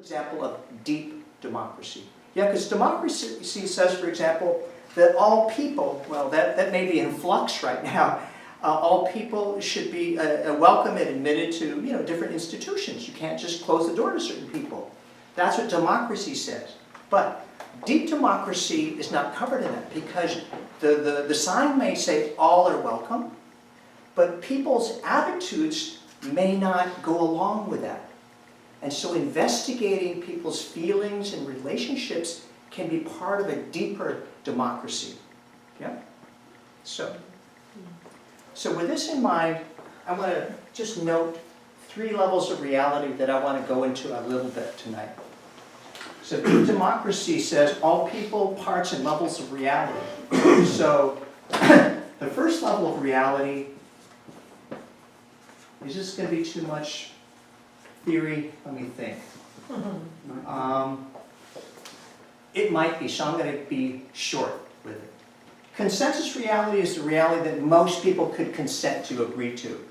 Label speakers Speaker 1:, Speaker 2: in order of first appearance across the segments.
Speaker 1: example of deep democracy. Yeah, because democracy says, for example, that all people, well, that may be in flux right now, all people should be welcome and admitted to, different institutions. You can't just close the door to certain people. That's what democracy says. But deep democracy is not covered in that, because the sign may say all are welcome, but people's attitudes may not go along with that. And so investigating people's feelings and relationships can be part of a deeper democracy. Yeah? So with this in mind, I want to just note 3 levels of reality that I want to go into a little bit tonight. So deep democracy says all people, parts, and levels of reality. So the first level of reality, is this going to be too much theory? Let me think. It might be, so I'm going to be short with it. Consensus reality is the reality that most people could consent to, agree to.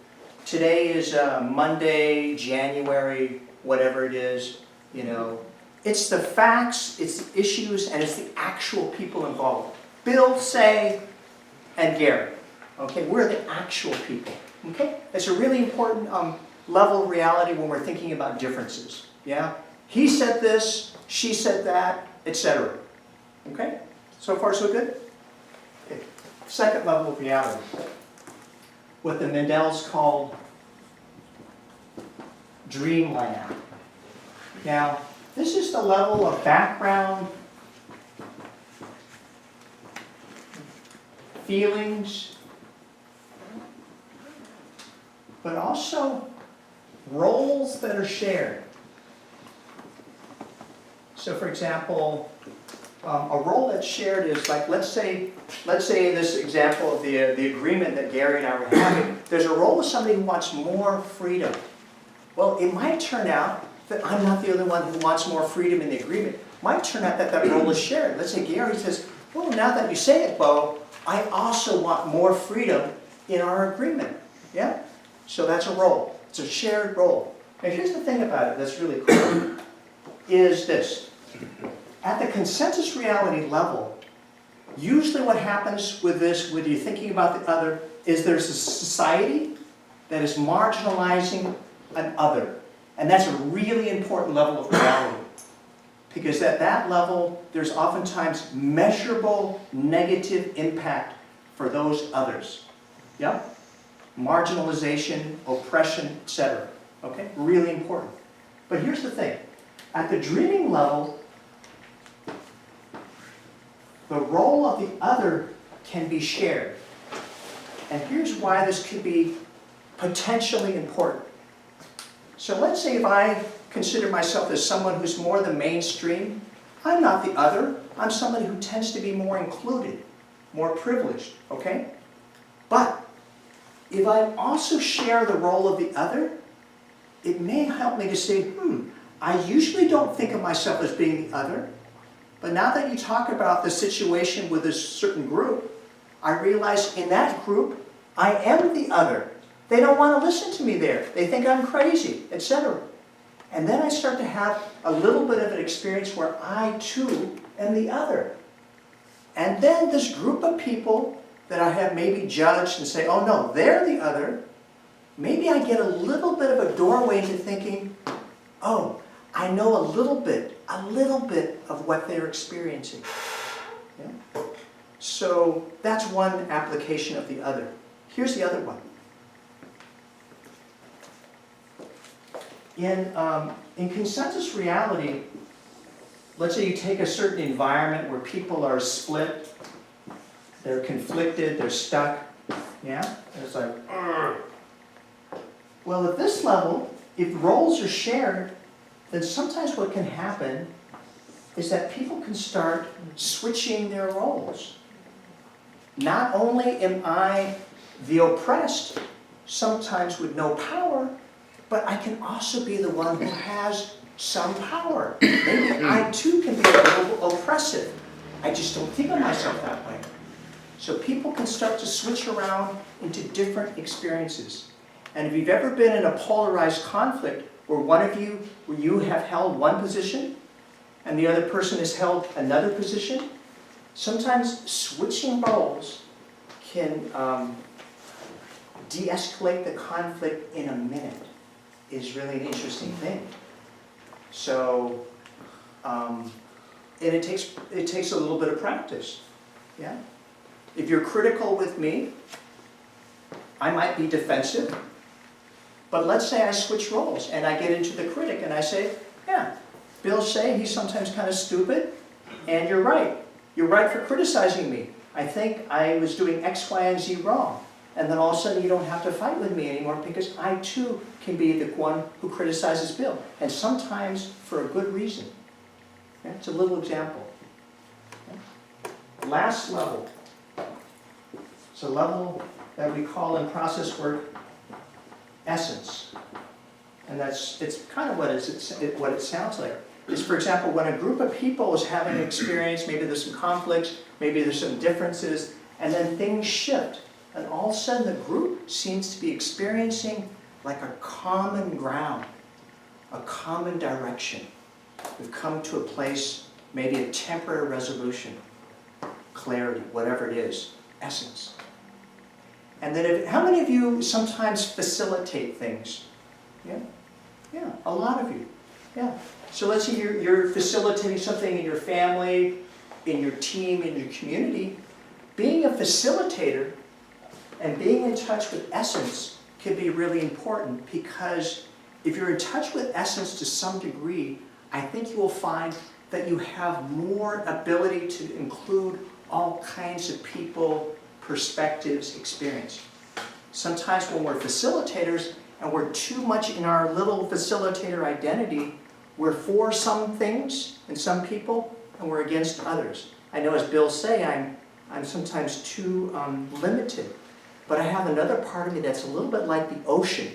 Speaker 1: Today is Monday, January, whatever it is, It's the facts, it's the issues, and it's the actual people involved. Bill, Say, and Gary. Okay, we're the actual people. Okay, it's a really important level of reality when we're thinking about differences. Yeah, he said this, she said that, etc. Okay, so far so good. Okay. Second level of reality, what the Mandels called dreamland. Now, this is the level of background, feelings, but also roles that are shared. So for example, a role that's shared is like, let's say in this example of the agreement that Gary and I were having, there's a role of somebody who wants more freedom. Well, it might turn out that I'm not the only one who wants more freedom in the agreement. It might turn out that that role is shared. Let's say Gary says, well, now that you say it, Bo, I also want more freedom in our agreement. Yeah? So that's a role. It's a shared role. And here's the thing about it that's really cool, is this. At the consensus reality level, usually what happens with this, when you're thinking about the other, is there's a society that is marginalizing an other. And that's a really important level of reality. Because at that level, there's oftentimes measurable negative impact for those others. Yeah? Marginalization, oppression, etc. Okay? Really important. But here's the thing. At the dreaming level, the role of the other can be shared. And here's why this could be potentially important. So let's say if I consider myself as someone who's more the mainstream, I'm not the other. I'm somebody who tends to be more included, more privileged, okay? But if I also share the role of the other, it may help me to say, I usually don't think of myself as being the other, but now that you talk about the situation with a certain group, I realize in that group, I am the other. They don't want to listen to me there. They think I'm crazy, etc. And then I start to have a little bit of an experience where I too am the other. And then this group of people that I have maybe judged and say, oh no, they're the other, maybe I get a little bit of a doorway into thinking, oh, I know a little bit of what they're experiencing. Yeah? So that's one application of the other. Here's the other one. In consensus reality, let's say you take a certain environment where people are split, they're conflicted, they're stuck, yeah? And it's like, Argh. Well, at this level, if roles are shared, then sometimes what can happen is that people can start switching their roles. Not only am I the oppressed, sometimes with no power, but I can also be the one who has some power. Maybe I too can be a little oppressive. I just don't think of myself that way. So people can start to switch around into different experiences. And if you've ever been in a polarized conflict, where you have held one position and the other person has held another position. Sometimes switching roles can de-escalate the conflict in a minute is really an interesting thing. So, and it takes a little bit of practice. Yeah? If you're critical with me, I might be defensive. But let's say I switch roles and I get into the critic and I say, yeah, Bill's saying he's sometimes kind of stupid, and you're right. You're right for criticizing me. I think I was doing X, Y, and Z wrong. And then all of a sudden you don't have to fight with me anymore because I too can be the one who criticizes Bill. And sometimes for a good reason. Okay? It's a little example. Okay? Last level. It's a level that we call in process work essence. And it's kind of what it sounds like. Is, for example, when a group of people is having an experience, maybe there's some conflicts, maybe there's some differences, and then things shift. And all of a sudden the group seems to be experiencing like a common ground, a common direction. We've come to a place, maybe a temporary resolution, clarity, whatever it is, essence. And then how many of you sometimes facilitate things? Yeah? Yeah, a lot of you. Yeah. So let's say you're facilitating something in your family, in your team, in your community. Being a facilitator and being in touch with essence can be really important, because if you're in touch with essence to some degree, I think you will find that you have more ability to include all kinds of people, perspectives, experience. Sometimes when we're facilitators and we're too much in our little facilitator identity, we're for some things and some people, and we're against others. I know, as Bill say, I'm sometimes too limited, but I have another part of me that's a little bit like the ocean.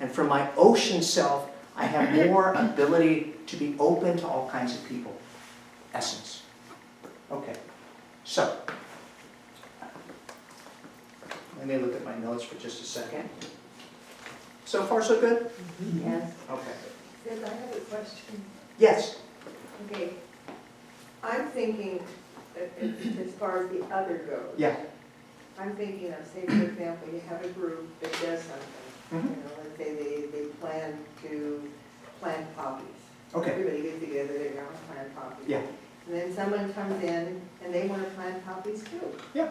Speaker 1: And from my ocean self, I have more ability to be open to all kinds of people. Essence. Okay, so let me look at my notes for just a second. So far, so good?
Speaker 2: Yes.
Speaker 1: Okay.
Speaker 2: Yes, I have a question.
Speaker 1: Yes.
Speaker 2: Okay, I'm thinking, as far as the other goes.
Speaker 1: Yeah.
Speaker 2: I'm thinking of, say, for example, you have a group that does something.
Speaker 1: Mhm.
Speaker 2: You know, let's say they plan to plant poppies.
Speaker 1: Okay.
Speaker 2: Everybody gets together, they're going to plant poppies.
Speaker 1: Yeah.
Speaker 2: And then someone comes in and they want to plant poppies too.
Speaker 1: Yeah.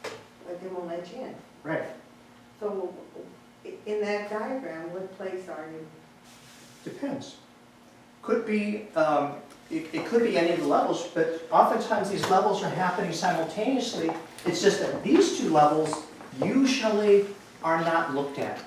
Speaker 2: But they won't let you in.
Speaker 1: Right.
Speaker 2: So in that diagram, what place are you?
Speaker 1: Depends. Could be, it could be any of the levels, but oftentimes these levels are happening simultaneously. It's just that these two levels usually are not looked at.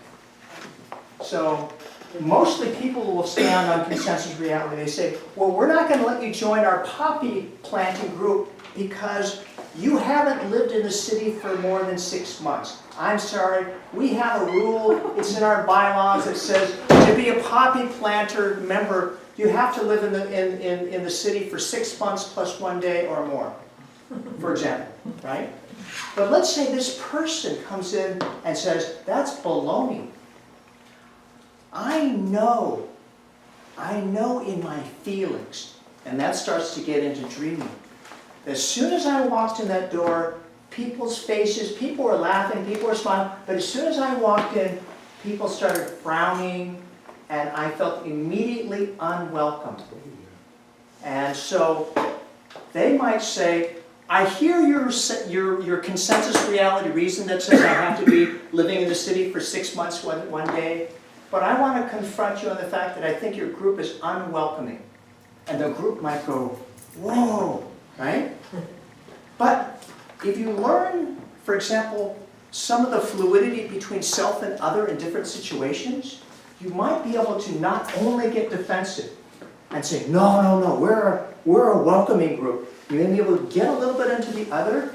Speaker 1: So mostly people will stand on consensus reality. They say, well, we're not going to let you join our poppy planting group because you haven't lived in the city for more than 6 months. I'm sorry, we have a rule, it's in our bylaws that says to be a poppy planter member, you have to live in the city for 6 months plus 1 day or more, for example, right? But let's say this person comes in and says, that's baloney. I know in my feelings, and that starts to get into dreaming. As soon as I walked in that door, people's faces, people were laughing, people were smiling, but as soon as I walked in, people started frowning, and I felt immediately unwelcome. And so they might say, I hear your consensus reality reason that says I have to be living in the city for 6 months one day, but I want to confront you on the fact that I think your group is unwelcoming. And the group might go, whoa, right? But if you learn, for example, some of the fluidity between self and other in different situations, you might be able to not only get defensive and say, no, we're a welcoming group. You may be able to get a little bit into the other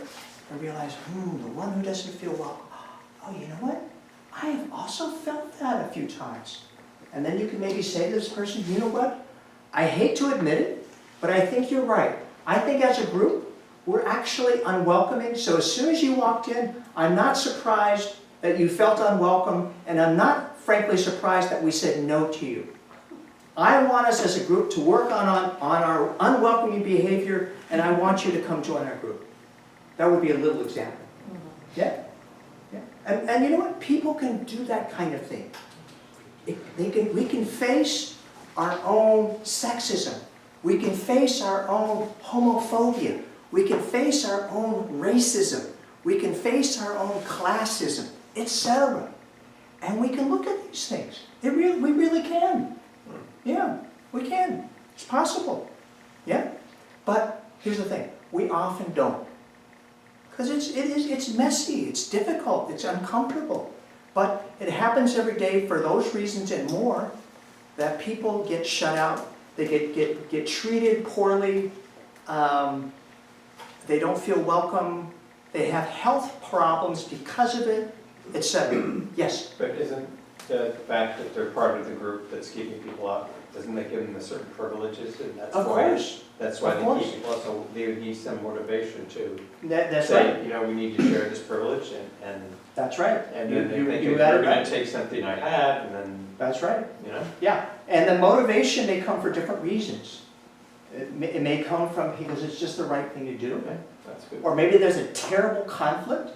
Speaker 1: and realize, the one who doesn't feel welcome. Oh, you know what? I have also felt that a few times. And then you can maybe say to this person, you know what? I hate to admit it, but I think you're right. I think as a group, we're actually unwelcoming. So as soon as you walked in, I'm not surprised that you felt unwelcome, and I'm not, frankly, surprised that we said no to you. I want us as a group to work on our unwelcoming behavior, and I want you to come join our group. That would be a little example. Yeah? Yeah. And you know what? People can do that kind of thing. We can face our own sexism. We can face our own homophobia. We can face our own racism. We can face our own classism, etc. And we can look at these things. We really can. Yeah, we can. It's possible. Yeah? But here's the thing. We often don't. Because it's messy, it's difficult, it's uncomfortable. But it happens every day for those reasons and more, that people get shut out, they get treated poorly, they don't feel welcome, they have health problems because of it, etc. Yes?
Speaker 3: But isn't the fact that they're part of the group that's keeping people out, doesn't that give them a certain privileges? And that's
Speaker 1: Of
Speaker 3: why,
Speaker 1: course.
Speaker 3: that's why
Speaker 1: Of
Speaker 3: they
Speaker 1: course.
Speaker 3: keep people out. So they would need some motivation to
Speaker 1: That's
Speaker 3: say,
Speaker 1: right.
Speaker 3: you know, we need to share this privilege, and
Speaker 1: That's right.
Speaker 3: then they think,
Speaker 1: you
Speaker 3: if
Speaker 1: got
Speaker 3: you're
Speaker 1: it
Speaker 3: going
Speaker 1: right.
Speaker 3: to take something I had, and then,
Speaker 1: That's right.
Speaker 3: you know.
Speaker 1: Yeah, and the motivation may come for different reasons. It may come from because it's just the right thing to do.
Speaker 3: Okay, that's good.
Speaker 1: Or maybe there's a terrible conflict,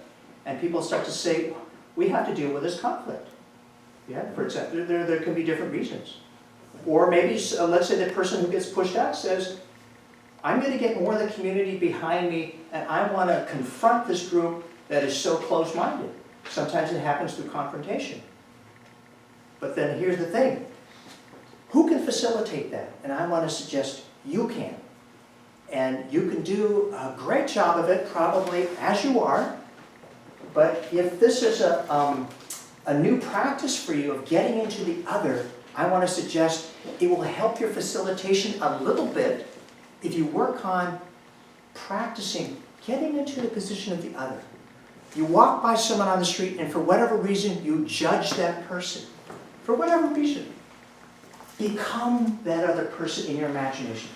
Speaker 1: and people start to say, we have to deal with this conflict. Yeah, for example, there can be different reasons. Or maybe, let's say the person who gets pushed out says, I'm going to get more of the community behind me, and I want to confront this group that is so close-minded. Sometimes it happens through confrontation. But then here's the thing. Who can facilitate that? And I want to suggest you can. And you can do a great job of it, probably, as you are. But if this is a new practice for you of getting into the other, I want to suggest it will help your facilitation a little bit if you work on practicing getting into the position of the other. You walk by someone on the street and for whatever reason you judge that person. For whatever reason. Become that other person in your imagination.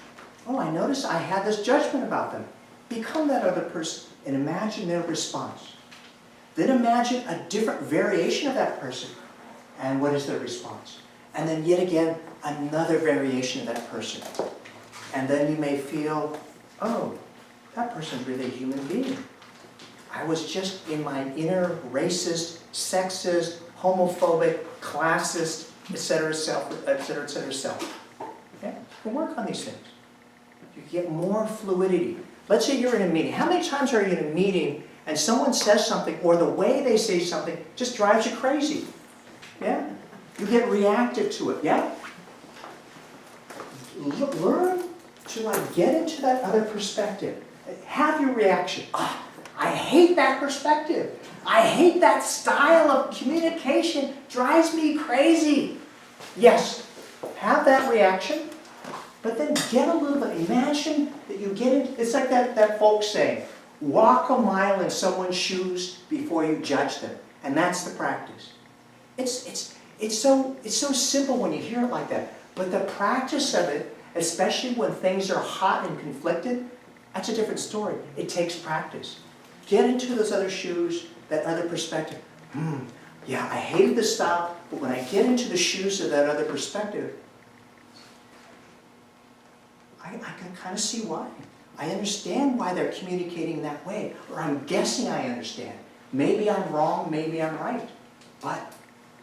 Speaker 1: Oh, I noticed I had this judgment about them. Become that other person and imagine their response. Then imagine a different variation of that person. And what is their response? And then yet again, another variation of that person. And then you may feel, oh, that person's really a human being. I was just in my inner racist, sexist, homophobic, classist, etc. self, etc., etc. self. Okay? You can work on these things. You get more fluidity. Let's say you're in a meeting. How many times are you in a meeting and someone says something, or the way they say something just drives you crazy? Yeah? You get reactive to it, yeah? Learn to get into that other perspective. Have your reaction. Ah, I hate that perspective. I hate that style of communication. Drives me crazy. Yes, have that reaction, but then get a little bit. Imagine that you get into, it's like that folk saying, walk a mile in someone's shoes before you judge them. And that's the practice. It's so simple when you hear it like that. But the practice of it, especially when things are hot and conflicted, that's a different story. It takes practice. Get into those other shoes, that other perspective. Yeah, I hated this style, but when I get into the shoes of that other perspective, I can kind of see why. I understand why they're communicating that way, or I'm guessing I understand. Maybe I'm wrong, maybe I'm right. But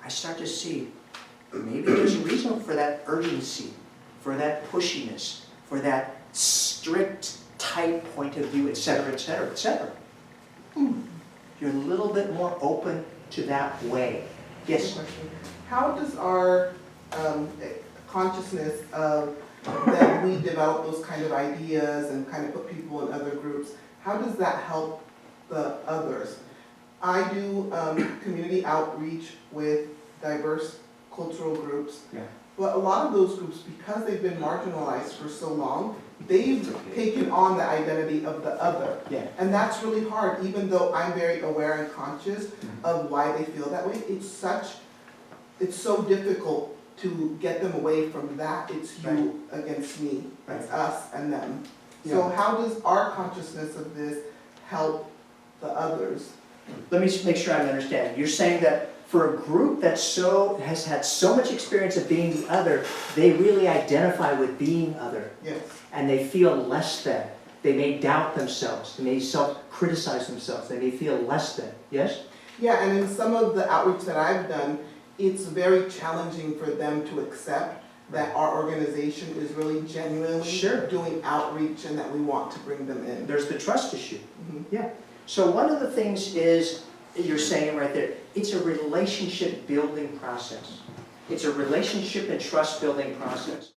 Speaker 1: I start to see, maybe there's a reason for that urgency, for that pushiness, for that strict, tight point of view, etc., etc., etc. You're a little bit more open to that way. Yes?
Speaker 4: How does our consciousness of that we develop those kind of ideas and kind of put people in other groups, how does that help the others? I do community outreach with diverse cultural groups,
Speaker 1: Yeah.
Speaker 4: but a lot of those groups, because they've been marginalized for so long, they've taken on the identity of the other.
Speaker 1: Yeah.
Speaker 4: And that's really hard, even though I'm very aware and conscious of why they feel that way. It's so difficult to get them away from that. It's you against me, it's us and them. So
Speaker 1: Yeah.
Speaker 4: how does our consciousness of this help the others?
Speaker 1: Let me make sure I'm understanding. You're saying that For a group that has had so much experience of being the other, they really identify with being other,
Speaker 4: Yes.
Speaker 1: and they feel less than. They may doubt themselves, they may self-criticize themselves, they may feel less than, yes?
Speaker 4: Yeah, and in some of the outreach that I've done, it's very challenging for them to accept that our organization is really genuinely
Speaker 1: Sure.
Speaker 4: doing outreach and that we want to bring them in.
Speaker 1: There's the trust issue.
Speaker 4: Mhm.
Speaker 1: Yeah. So one of the things is, you're saying right there, it's a relationship building process. It's a relationship and trust building process.